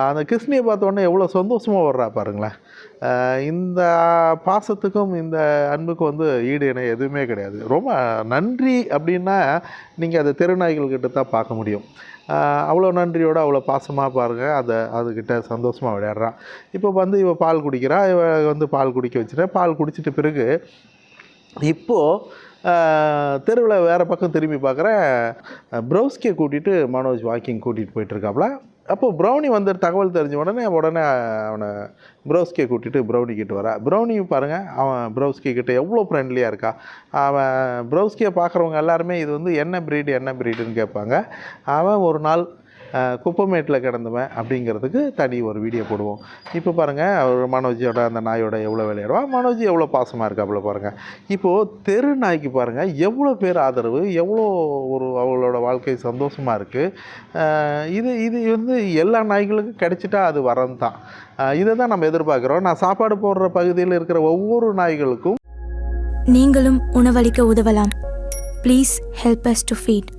அந்த கிருஷ்ணியை பார்த்த உடனே எவ்வளோ சந்தோஷமாக வர்றா பாருங்களேன். இந்த பாசத்துக்கும் இந்த அன்புக்கும் வந்து ஈடு இணை எதுவுமே கிடையாது. ரொம்ப நன்றி அப்படின்னா நீங்கள் அதை தெருநாய்கள்கிட்ட தான் பார்க்க முடியும். அவ்வளோ நன்றியோடு அவ்வளோ பாசமாக பாருங்கள், அதுக்கிட்ட சந்தோஷமாக விளையாடுறான். இப்போ வந்து இவள் பால் குடிக்கிறா, வந்து பால் குடிக்க வச்சுட்டேன். பால் குடிச்சிட்ட பிறகு இப்போது தெருவில் வேறு பக்கம் திரும்பி பார்க்குறேன், ப்ரௌஸ்கியை கூட்டிகிட்டு மனோஜ் வாக்கிங் கூட்டிகிட்டு போயிட்டுருக்காப்புல. அப்போது ப்ரௌனி வந்து தகவல் தெரிஞ்ச உடனே அவனை ப்ரௌஸ்கியை கூட்டிகிட்டு ப்ரௌனி கிட்ட வரா. ப்ரௌனி பாருங்கள், அவன் ப்ரௌஸ்கி கிட்ட எவ்வளோ ஃப்ரெண்ட்லியாக இருக்கா. அவன் ப்ரௌஸ்கியை பார்க்குறவங்க எல்லாருமே இது வந்து என்ன ப்ரீடுன்னு கேட்பாங்க. அவன் ஒரு நாள் குப்பமேட்டில் கிடந்தவன் அப்படிங்கிறதுக்கு தனி ஒரு வீடியோ போடுவோம். இப்போ பாருங்கள், அவர் மனோஜோட அந்த நாயோட எவ்வளோ விளையாடுவான், மனோஜ் எவ்வளோ பாசமாக இருக்காப்புல பாருங்கள். இப்போது தெரு நாய்க்கு பாருங்கள் எவ்வளோ பேர் ஆதரவு, எவ்வளோ ஒரு அவளோட வாழ்க்கை சந்தோஷமாக இருக்குது. இது வந்து எல்லா நாய்களுக்கும் கிடைச்சிட்டா அது வரம் தான். இதை தான் நம்ம எதிர்பார்க்குறோம். நான் சாப்பாடு போடுற பகுதியில் இருக்கிற ஒவ்வொரு நாய்களுக்கும் நீங்களும் உணவளிக்க உதவலாம். Please help us to feet.